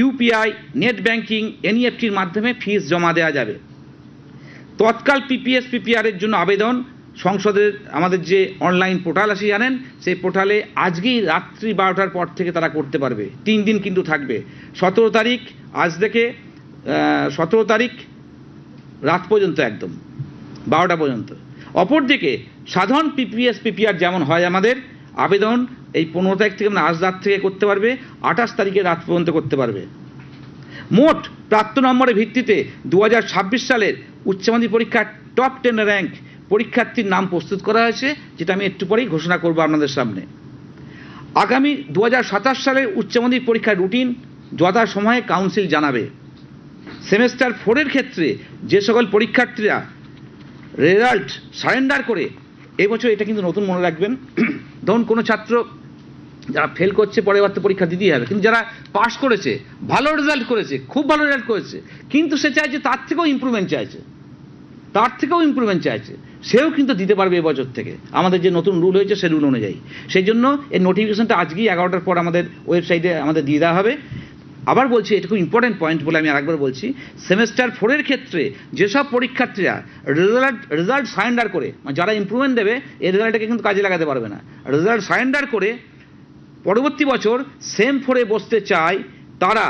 UPI, net banking, এনইএফটির মাধ্যমে ফিস জমা দেওয়া যাবে। তৎকাল পিপিএস পিপিআরের জন্য আবেদন সংসদের আমাদের যে অনলাইন পোর্টাল আছে জানেন, সেই পোর্টালে আজকেই রাত্রি 12টার পর থেকে তারা করতে পারবে। 3 দিন কিন্তু থাকবে, 17 তারিখ আজ থেকে 17 তারিখ রাত পর্যন্ত, একদম 12টা পর্যন্ত। অপরদিকে সাধারণ পিপিএস পিপিআর যেমন হয় আমাদের আবেদন এই 15 তারিখ থেকে আজ রাত থেকে করতে পারবে, 28 তারিখে রাত পর্যন্ত করতে পারবে। মোট প্রাপ্ত নম্বরের ভিত্তিতে 2026 সালের উচ্চ মাধ্যমিক পরীক্ষার টপ 10 র্যাঙ্ক পরীক্ষার্থীর নাম প্রস্তুত করা হয়েছে, যেটা আমি একটু পরেই ঘোষণা করব আপনাদের সামনে। আগামী 2027 সালের উচ্চ মাধ্যমিক পরীক্ষার রুটিন যথাসময়ে কাউন্সিল জানাবে। সেমেস্টার 4 এর ক্ষেত্রে যে সকল পরীক্ষার্থীরা রেজাল্ট সারেন্ডার করে, এবছর এটা কিন্তু নতুন মনে রাখবেন, ধরুন কোনো ছাত্র যারা ফেল করছে পরের বার তো পরীক্ষা দিতেই হবে, কিন্তু যারা পাস করেছে, ভালো রেজাল্ট করেছে, খুব ভালো রেজাল্ট করেছে, কিন্তু সে চাইছে তার থেকেও ইমপ্রুভমেন্ট চাইছে, সেও কিন্তু দিতে পারবে এবছর থেকে, আমাদের যে নতুন রুল হয়েছে সেই রুল অনুযায়ী। সেই জন্য এই নোটিফিকেশনটা আজকেই 11টার পর আমাদের ওয়েবসাইটে আমাদের দিয়ে দেওয়া হবে। আবার বলছি, এটা খুব ইম্পর্টেন্ট পয়েন্ট বলে আমি আরেকবার বলছি, সেমেস্টার 4 এর ক্ষেত্রে যেসব পরীক্ষার্থীরা রেজাল্ট সারেন্ডার করে, যারা ইমপ্রুভমেন্ট দেবে এই রেজাল্টটাকে কিন্তু কাজে লাগাতে পারবে না, রেজাল্ট সারেন্ডার করে পরবর্তী বছর সেম 4-এ বসতে চায়, তারা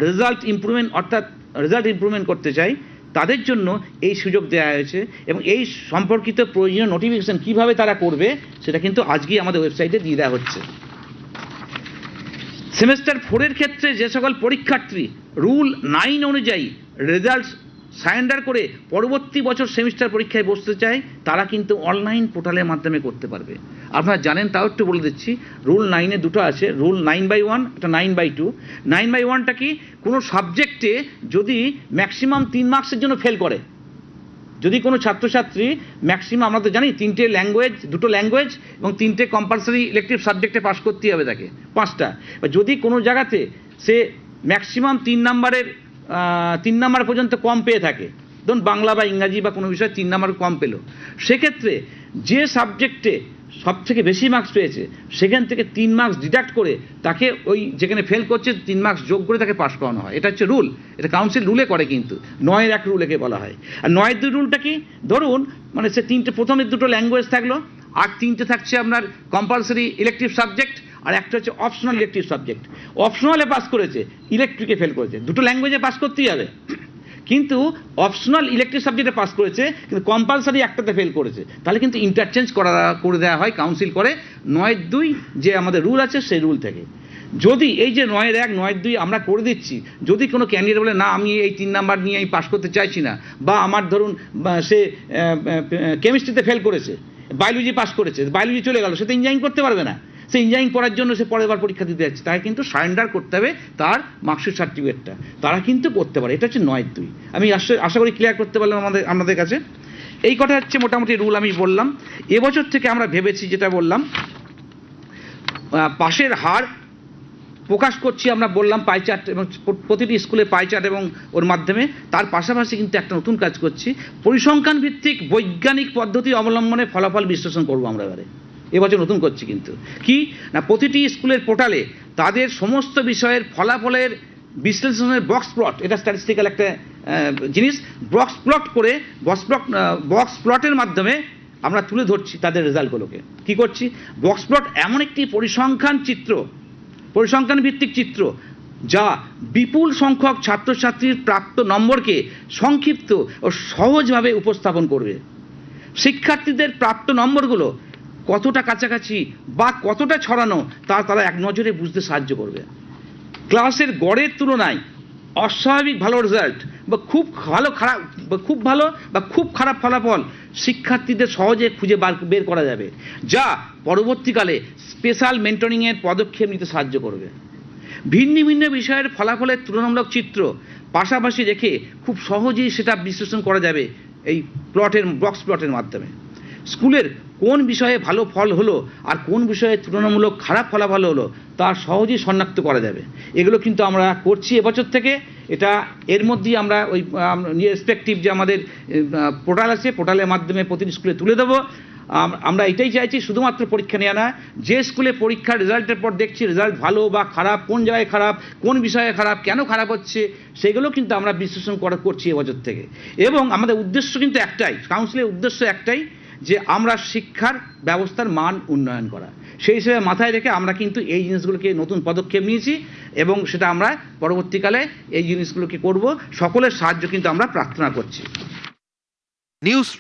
রেজাল্ট ইমপ্রুভমেন্ট করতে চায়, তাদের জন্য এই সুযোগ দেওয়া হয়েছে। এবং এই সম্পর্কিত প্রয়োজনীয় নোটিফিকেশন কীভাবে তারা করবে সেটা কিন্তু আজকেই আমাদের ওয়েবসাইটে দিয়ে দেওয়া হচ্ছে। সেমেস্টার 4 এর ক্ষেত্রে যে সকল পরীক্ষার্থী রুল 9 অনুযায়ী রেজাল্ট সারেন্ডার করে পরবর্তী বছর সেমিস্টার পরীক্ষায় বসতে চায়, তারা কিন্তু অনলাইন পোর্টালের মাধ্যমে করতে পারবে। আপনারা জানেন, তাও একটু বলে দিচ্ছি, রুল 9-এ দুটো আছে, রুল 9/1, এটা 9/2। 9/1টা কি, কোনো সাবজেক্টে যদি ম্যাক্সিমাম 3 মার্কসের জন্য ফেল করে, যদি কোনো ছাত্রছাত্রী ম্যাক্সিমাম, আমরা তো জানি 2টো ল্যাঙ্গুয়েজ এবং 3টে কম্পালসারি ইলেকটিভ সাবজেক্টে পাস করতেই হবে তাকে, 5টা। যদি কোনো জায়গাতে সে ম্যাক্সিমাম 3 নাম্বার পর্যন্ত কম পেয়ে থাকে, ধরুন বাংলা বা ইংরাজি বা কোনো বিষয়ে 3 নাম্বার কম পেল, সেক্ষেত্রে যে সাবজেক্টে সব থেকে বেশি মার্কস পেয়েছে সেখান থেকে 3 মার্কস ডিডাক্ট করে তাকে ওই যেখানে ফেল করছে 3 মার্কস যোগ করে তাকে পাস করানো হয়। এটা হচ্ছে রুল, এটা কাউন্সিল রুলে করে, কিন্তু 9-1 রুল একে বলা হয়। আর 9-2 রুলটা কি, ধরুন মানে সে প্রথমের 2টো ল্যাঙ্গুয়েজ থাকলো, আর 3টে থাকছে আপনার কম্পালসারি ইলেকটিভ সাবজেক্ট, আর একটা হচ্ছে অপশনাল ইলেকটিভ সাবজেক্ট। অপশনালে পাস করেছে, ইলেকট্রিকে ফেল করেছে, 2টো ল্যাঙ্গুয়েজে পাস করতেই হবে, কিন্তু অপশনাল ইলেকটিভ সাবজেক্টে পাস করেছে, কিন্তু কম্পালসারি একটাতে ফেল করেছে, তাহলে কিন্তু ইন্টারচেঞ্জ করে দেওয়া হয় কাউন্সিল করে 9-2 যে আমাদের রুল আছে সেই রুল থেকে। যদি এই যে 9-1, 9-2 আমরা করে দিচ্ছি, যদি কোনো ক্যান্ডিডেট বলে না আমি এই 3 নাম্বার নিয়ে আমি পাস করতে চাইছি না, বা আমার ধরুন সে কেমিস্ট্রিতে ফেল করেছে, বায়োলজি পাস করেছে, বায়োলজি চলে গেল, সে তো ইঞ্জিনিয়ারিং করতে পারবে না, সে ইঞ্জিনিয়ারিং পড়ার জন্য সে পরের বার পরীক্ষা দিতে যাচ্ছে, তাকে কিন্তু সারেন্ডার করতে হবে তার মার্কশিট সার্টিফিকেটটা, তারা কিন্তু করতে পারে। এটা হচ্ছে 9-2। আমি আশা করি ক্লিয়ার করতে পারলাম আপনাদের কাছে। এই কথা হচ্ছে মোটামুটি রুল আমি বললাম। এবছর থেকে আমরা ভেবেছি, যেটা বললাম, পাশের হার প্রকাশ করছি, আমরা বললাম পাই চার্ট, এবং প্রতিটি স্কুলে পাই চার্ট এবং ওর মাধ্যমে। তার পাশাপাশি কিন্তু একটা নতুন কাজ করছি, পরিসংখ্যান ভিত্তিক বৈজ্ঞানিক পদ্ধতি অবলম্বনে ফলাফল বিশ্লেষণ করবো আমরা এবছর নতুন করছি। কিন্তু কি না, প্রতিটি স্কুলের পোর্টালে তাদের সমস্ত বিষয়ের ফলাফলের বিশ্লেষণের বক্স প্লট, এটা স্ট্যাটিস্টিক্যাল একটা জিনিস, বক্স প্লটের মাধ্যমে আমরা তুলে ধরছি তাদের রেজাল্টগুলোকে। কি করছি, বক্স প্লট এমন একটি পরিসংখ্যান ভিত্তিক চিত্র যা বিপুল সংখ্যক ছাত্রছাত্রীর প্রাপ্ত নম্বরকে সংক্ষিপ্ত ও সহজভাবে উপস্থাপন করবে। শিক্ষার্থীদের প্রাপ্ত নম্বরগুলো কতটা কাছাকাছি বা কতটা ছড়ানো তা তারা এক নজরে বুঝতে সাহায্য করবে। ক্লাসের গড়ের তুলনায় অস্বাভাবিক ভালো রেজাল্ট বা খুব খারাপ ফলাফল শিক্ষার্থীদের সহজে খুঁজে বের করা যাবে, যা পরবর্তীকালে স্পেশাল মেন্টরিংয়ের পদক্ষেপ নিতে সাহায্য করবে। ভিন্ন ভিন্ন বিষয়ের ফলাফলের তুলনামূলক চিত্র পাশাপাশি রেখে খুব সহজেই সেটা বিশ্লেষণ করা যাবে এই বক্স প্লটের মাধ্যমে। স্কুলের কোন বিষয়ে ভালো ফল হলো আর কোন বিষয়ে তুলনামূলক খারাপ ফলাফল হলো তা সহজেই শনাক্ত করা যাবে। এগুলো কিন্তু আমরা করছি এবছর থেকে। এটা এর মধ্যেই আমরা ওই রেসপেক্টিভ যে আমাদের পোর্টাল আছে, পোর্টালের মাধ্যমে প্রতিটি স্কুলে তুলে দেবো। আমরা এটাই চাইছি, শুধুমাত্র পরীক্ষা নেওয়া না, যে স্কুলে পরীক্ষার রেজাল্টের পর দেখছি রেজাল্ট ভালো বা খারাপ, কোন জায়গায় খারাপ, কোন বিষয়ে খারাপ, কেন খারাপ হচ্ছে, সেগুলো কিন্তু আমরা বিশ্লেষণ করছি এবছর থেকে। এবং আমাদের উদ্দেশ্য কিন্তু একটাই, কাউন্সিলের উদ্দেশ্য একটাই, যে আমরা শিক্ষার ব্যবস্থার মান উন্নয়ন করা। সেই হিসেবে মাথায় রেখে আমরা কিন্তু এই জিনিসগুলোকে নতুন পদক্ষেপ নিয়েছি এবং সেটা আমরা পরবর্তীকালে এই জিনিসগুলোকে করব। সকলের সাহায্য কিন্তু আমরা প্রার্থনা করছি। নিউজ